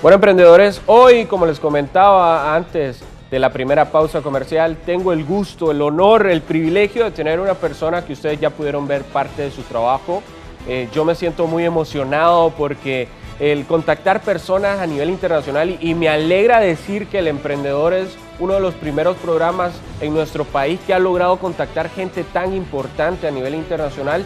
Bueno, emprendedores, hoy, como les comentaba antes de la primera pausa comercial, tengo el gusto, el honor, el privilegio de tener una persona que ustedes ya pudieron ver parte de su trabajo. Yo me siento muy emocionado porque el contactar personas a nivel internacional y me alegra decir que El Emprendedor es uno de los primeros programas en nuestro país que ha logrado contactar gente tan importante a nivel internacional.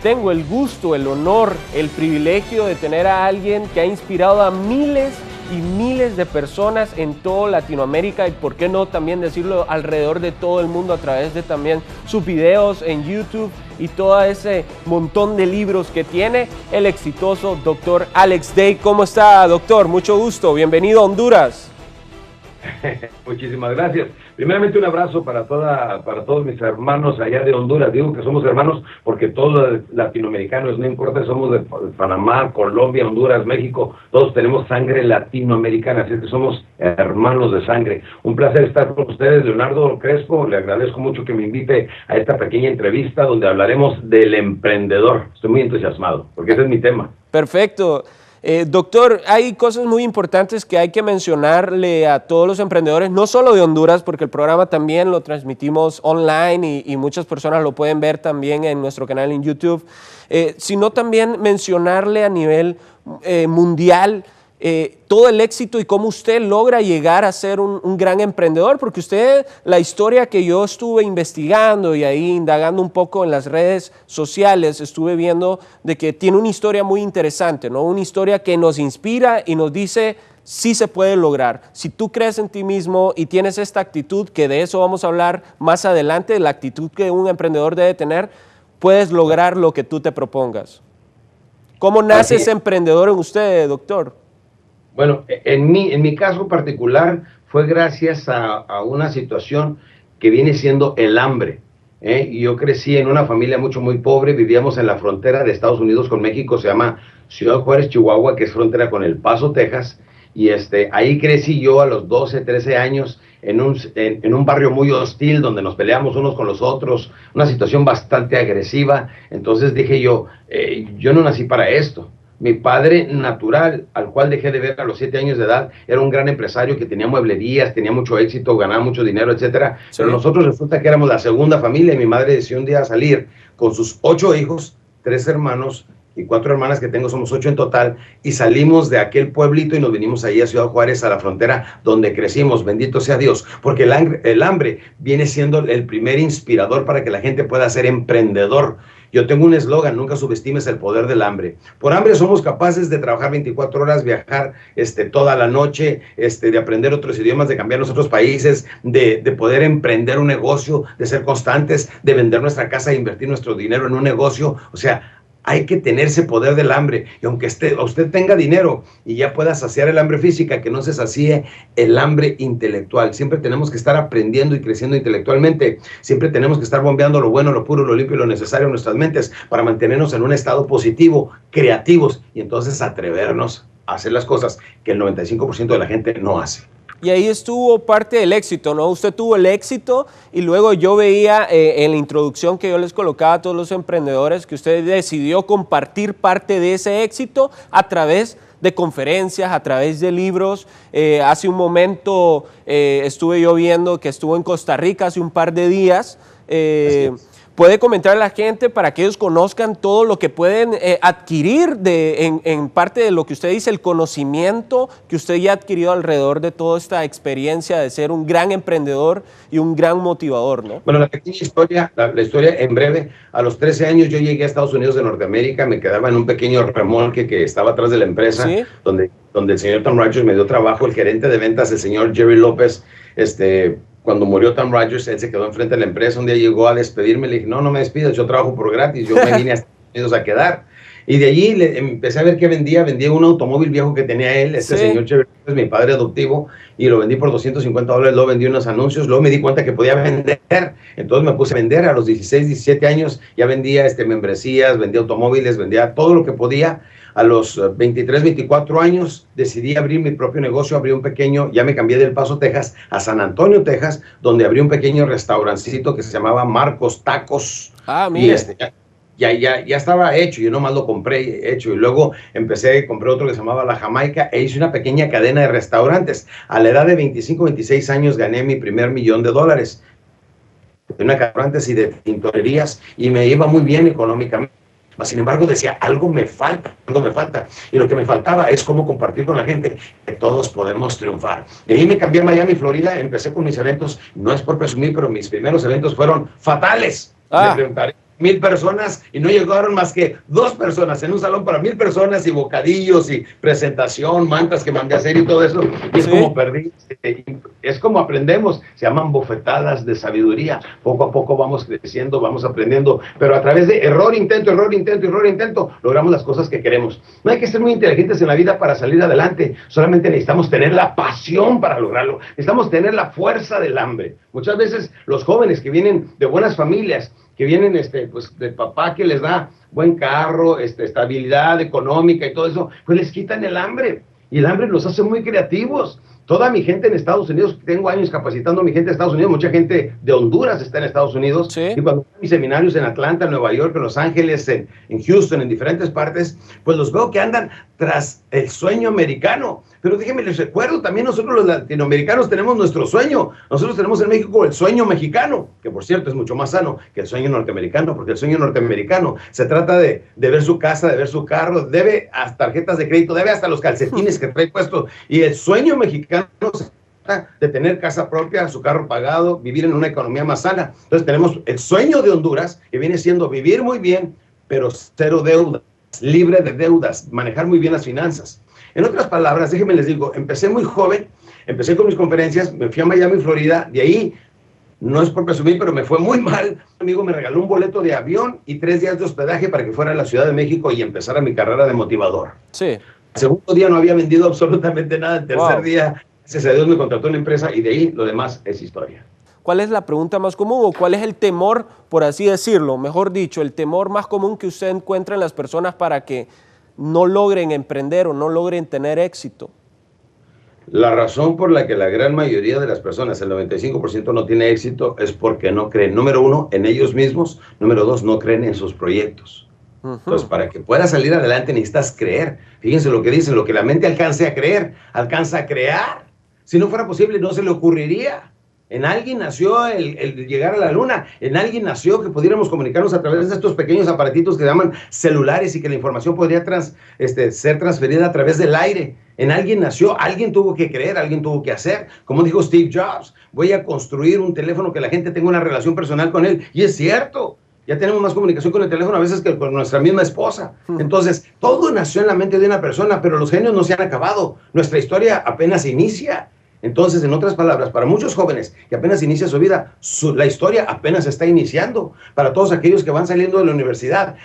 Tengo el gusto, el honor, el privilegio de tener a alguien que ha inspirado a miles y miles de personas en toda Latinoamérica y por qué no también decirlo alrededor de todo el mundo a través de también sus videos en YouTube y todo ese montón de libros que tiene, el exitoso Dr. Alex Day. ¿Cómo está, doctor? Mucho gusto, bienvenido a Honduras. Muchísimas gracias. Primeramente un abrazo para todos mis hermanos allá de Honduras. Digo que somos hermanos porque todos los latinoamericanos, no importa, somos de Panamá, Colombia, Honduras, México, todos tenemos sangre latinoamericana, así que somos hermanos de sangre. Un placer estar con ustedes, Leonardo Crespo. Le agradezco mucho que me invite a esta pequeña entrevista donde hablaremos del emprendedor. Estoy muy entusiasmado porque ese es mi tema. Perfecto. Doctor, hay cosas muy importantes que hay que mencionarle a todos los emprendedores, no solo de Honduras, porque el programa también lo transmitimos online y muchas personas lo pueden ver también en nuestro canal en YouTube, sino también mencionarle a nivel mundial todo el éxito y cómo usted logra llegar a ser un gran emprendedor, porque usted, la historia que yo estuve investigando y ahí indagando un poco en las redes sociales, estuve viendo de que tiene una historia muy interesante, ¿no? Una historia que nos inspira y nos dice, sí se puede lograr. Si tú crees en ti mismo y tienes esta actitud, que de eso vamos a hablar más adelante, la actitud que un emprendedor debe tener, puedes lograr lo que tú te propongas. ¿Cómo nace ese emprendedor en usted, doctor? Bueno, en mi caso particular fue gracias a una situación que viene siendo el hambre. Yo crecí en una familia muy pobre, vivíamos en la frontera de Estados Unidos con México, se llama Ciudad Juárez, Chihuahua, que es frontera con El Paso, Texas, y ahí crecí yo a los 12, 13 años en un barrio muy hostil donde nos peleamos unos con los otros, una situación bastante agresiva. Entonces dije yo no nací para esto. Mi padre natural, al cual dejé de ver a los 7 años de edad, era un gran empresario que tenía mueblerías, tenía mucho éxito, ganaba mucho dinero, etcétera. Sí. Pero nosotros resulta que éramos la segunda familia y mi madre decidió un día salir con sus 8 hijos, 3 hermanos y 4 hermanas que tengo, somos 8 en total, y salimos de aquel pueblito y nos vinimos ahí a Ciudad Juárez, a la frontera donde crecimos, bendito sea Dios, porque el hambre viene siendo el primer inspirador para que la gente pueda ser emprendedor. Yo tengo un eslogan: nunca subestimes el poder del hambre. Por hambre somos capaces de trabajar 24 horas, viajar toda la noche, de aprender otros idiomas, de cambiar los otros países, de poder emprender un negocio, de ser constantes, de vender nuestra casa e invertir nuestro dinero en un negocio. O sea, hay que tener ese poder del hambre, y aunque usted tenga dinero y ya pueda saciar el hambre física, que no se sacie el hambre intelectual. Siempre tenemos que estar aprendiendo y creciendo intelectualmente, siempre tenemos que estar bombeando lo bueno, lo puro, lo limpio y lo necesario en nuestras mentes para mantenernos en un estado positivo, creativos, y entonces atrevernos a hacer las cosas que el 95% de la gente no hace. Y ahí estuvo parte del éxito, ¿no? Usted tuvo el éxito y luego yo veía en la introducción que yo les colocaba a todos los emprendedores que usted decidió compartir parte de ese éxito a través de conferencias, a través de libros. Hace un momento estuve yo viendo que estuvo en Costa Rica hace un par de días. Puede comentar a la gente para que ellos conozcan todo lo que pueden adquirir en parte de lo que usted dice, el conocimiento que usted ya ha adquirido alrededor de toda esta experiencia de ser un gran emprendedor y un gran motivador, ¿no? Bueno, la pequeña historia, la historia en breve: a los 13 años yo llegué a Estados Unidos de Norteamérica, me quedaba en un pequeño remolque que estaba atrás de la empresa, ¿sí?, donde el señor Tom Rogers me dio trabajo. El gerente de ventas, el señor Jerry López, cuando murió Tom Rogers, él se quedó enfrente de la empresa. Un día llegó a despedirme, le dije: no me despidas, yo trabajo por gratis, yo me vine a Estados Unidos a quedar. Y de allí empecé a ver qué vendía un automóvil viejo que tenía él, sí, señor Chevy, es mi padre adoptivo, y lo vendí por $250, luego vendí unos anuncios, luego me di cuenta que podía vender, entonces me puse a vender. A los 16, 17 años ya vendía membresías, vendía automóviles, vendía todo lo que podía. A los 23, 24 años decidí abrir mi propio negocio, abrí un pequeño, ya me cambié del Paso, Texas, a San Antonio, Texas, donde abrí un pequeño restaurancito que se llamaba Marcos Tacos. Ah, mira. ya estaba hecho, yo nomás lo compré hecho, y luego compré otro que se llamaba La Jamaica, e hice una pequeña cadena de restaurantes. A la edad de 25, 26 años gané mi primer $1,000,000 de una restaurantes y de tintorerías, y me iba muy bien económicamente. Sin embargo, decía, algo me falta, y lo que me faltaba es cómo compartir con la gente que todos podemos triunfar. De ahí me cambié a Miami, Florida, empecé con mis eventos, no es por presumir, pero mis primeros eventos fueron fatales. Me preguntaré, 1,000 personas, y no llegaron más que 2 personas en un salón para 1,000 personas, y bocadillos y presentación, mantas que mandé a hacer y todo eso, y es como perdí, es como aprendemos, se llaman bofetadas de sabiduría. Poco a poco vamos creciendo, vamos aprendiendo, pero a través de error, intento, logramos las cosas que queremos. No hay que ser muy inteligentes en la vida para salir adelante, solamente necesitamos tener la pasión para lograrlo, necesitamos tener la fuerza del hambre. Muchas veces los jóvenes que vienen de buenas familias, que vienen pues de papá que les da buen carro, estabilidad económica y todo eso, pues les quitan el hambre, y el hambre los hace muy creativos. Toda mi gente en Estados Unidos, tengo años capacitando a mi gente en Estados Unidos, mucha gente de Honduras está en Estados Unidos, y cuando mis seminarios en Atlanta, en Nueva York, en Los Ángeles, en Houston, en diferentes partes, pues los veo que andan tras el sueño americano. Pero déjenme les recuerdo, también nosotros los latinoamericanos tenemos nuestro sueño. Nosotros tenemos en México el sueño mexicano, que por cierto es mucho más sano que el sueño norteamericano, porque el sueño norteamericano se trata de ver su casa, de ver su carro, debe hasta tarjetas de crédito, debe hasta los calcetines que trae puestos. Y el sueño mexicano se trata de tener casa propia, su carro pagado, vivir en una economía más sana. Entonces tenemos el sueño de Honduras, que viene siendo vivir muy bien, pero cero deudas, libre de deudas, manejar muy bien las finanzas. En otras palabras, déjenme les digo, empecé muy joven, empecé con mis conferencias, me fui a Miami, Florida, de ahí, no es por presumir, pero me fue muy mal. Un amigo me regaló un boleto de avión y 3 días de hospedaje para que fuera a la Ciudad de México y empezara mi carrera de motivador. Sí. El segundo día no había vendido absolutamente nada, el tercer día, gracias a Dios, me contrató una empresa, y de ahí lo demás es historia. ¿Cuál es la pregunta más común, o cuál es el temor, por así decirlo, mejor dicho, el temor más común que usted encuentra en las personas para que no logren emprender o no logren tener éxito? La razón por la que la gran mayoría de las personas, el 95%, no tiene éxito es porque no creen, número 1, en ellos mismos, número 2, no creen en sus proyectos. Entonces, para que puedas salir adelante necesitas creer. Fíjense lo que dice, lo que la mente alcance a creer, alcanza a crear. Si no fuera posible, no se le ocurriría. En alguien nació el llegar a la luna, en alguien nació que pudiéramos comunicarnos a través de estos pequeños aparatitos que se llaman celulares, y que la información podría ser transferida a través del aire. En alguien nació, alguien tuvo que creer, alguien tuvo que hacer. Como dijo Steve Jobs, voy a construir un teléfono que la gente tenga una relación personal con él. Y es cierto, ya tenemos más comunicación con el teléfono a veces que con nuestra misma esposa. Entonces, todo nació en la mente de una persona, pero los genios no se han acabado. Nuestra historia apenas inicia. Entonces, en otras palabras, para muchos jóvenes que apenas inicia su vida, la historia apenas está iniciando. Para todos aquellos que van saliendo de la universidad,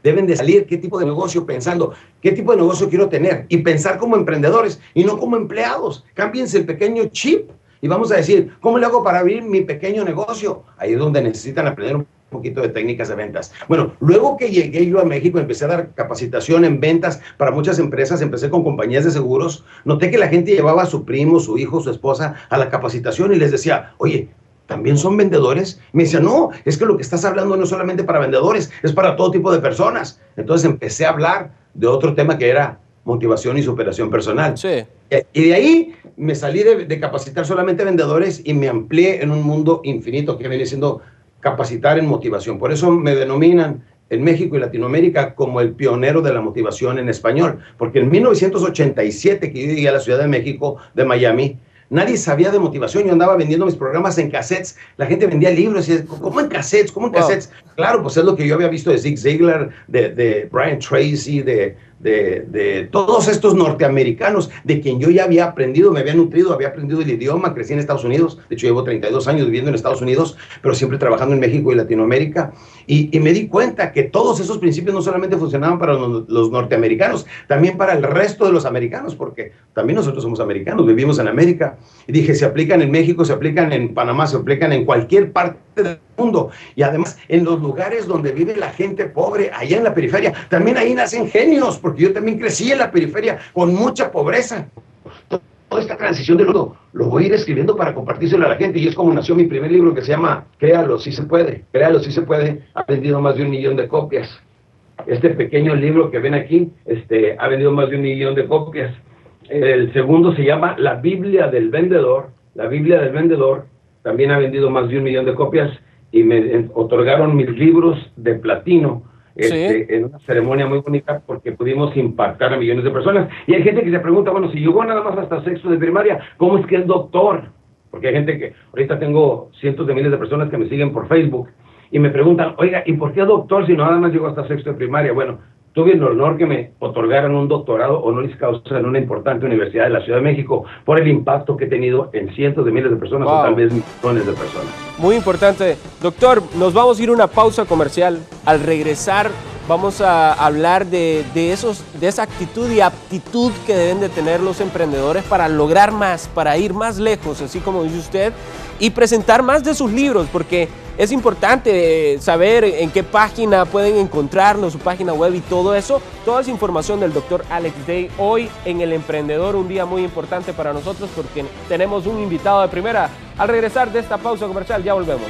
deben de salir qué tipo de negocio, pensando qué tipo de negocio quiero tener, y pensar como emprendedores y no como empleados. Cámbiense el pequeño chip y vamos a decir, ¿cómo le hago para abrir mi pequeño negocio? Ahí es donde necesitan aprender un poquito de técnicas de ventas. Bueno, luego que llegué yo a México, empecé a dar capacitación en ventas para muchas empresas, empecé con compañías de seguros, noté que la gente llevaba a su primo, su hijo, su esposa a la capacitación, y les decía, oye, ¿también son vendedores? Me decía, no, es que lo que estás hablando no es solamente para vendedores, es para todo tipo de personas. Entonces empecé a hablar de otro tema que era motivación y superación personal. Sí. Y de ahí me salí de capacitar solamente vendedores y me amplié en un mundo infinito que viene siendo capacitar en motivación. Por eso me denominan en México y Latinoamérica como el pionero de la motivación en español, porque en 1987, que yo llegué a la Ciudad de México, de Miami, nadie sabía de motivación. Yo andaba vendiendo mis programas en cassettes. La gente vendía libros y decía, ¿cómo en cassettes? ¿Cómo en cassettes? Claro, pues es lo que yo había visto de Zig Ziglar, de Brian Tracy, de todos estos norteamericanos, de quien yo ya había aprendido, me había nutrido, había aprendido el idioma, crecí en Estados Unidos. De hecho, llevo 32 años viviendo en Estados Unidos, pero siempre trabajando en México y Latinoamérica. Y me di cuenta que todos esos principios no solamente funcionaban para los norteamericanos, también para el resto de los americanos, porque también nosotros somos americanos, vivimos en América. Y dije, se aplican en México, se aplican en Panamá, se aplican en cualquier parte del mundo. Y además, en los lugares donde vive la gente pobre, allá en la periferia, también ahí nacen genios, porque yo también crecí en la periferia con mucha pobreza. Toda esta transición del mundo lo voy a ir escribiendo para compartírselo a la gente, y es como nació mi primer libro, que se llama Créalo, sí se puede. Créalo, sí se puede. Ha vendido más de 1 millón de copias. Este pequeño libro que ven aquí ha vendido más de 1 millón de copias. El segundo se llama La Biblia del Vendedor. La Biblia del Vendedor también ha vendido más de 1 millón de copias y me otorgaron mis libros de platino en una ceremonia muy bonita porque pudimos impactar a millones de personas. Y hay gente que se pregunta, bueno, si llegó nada más hasta sexto de primaria, ¿cómo es que es doctor? Porque hay gente que, ahorita tengo cientos de miles de personas que me siguen por Facebook y me preguntan, oiga, ¿y por qué doctor si nada más llegó hasta sexto de primaria? Bueno, tuve el honor que me otorgaran un doctorado honoris causa en una importante universidad de la Ciudad de México por el impacto que he tenido en cientos de miles de personas o tal vez millones de personas. Muy importante. Doctor, nos vamos a ir a una pausa comercial. Al regresar vamos a hablar de esa actitud y aptitud que deben de tener los emprendedores para lograr más, para ir más lejos, así como dice usted, y presentar más de sus libros, porque es importante saber en qué página pueden encontrarlo, su página web y todo eso. Toda esa información del doctor Alex Day hoy en El Emprendedor, un día muy importante para nosotros porque tenemos un invitado de primera. Al regresar de esta pausa comercial, ya volvemos.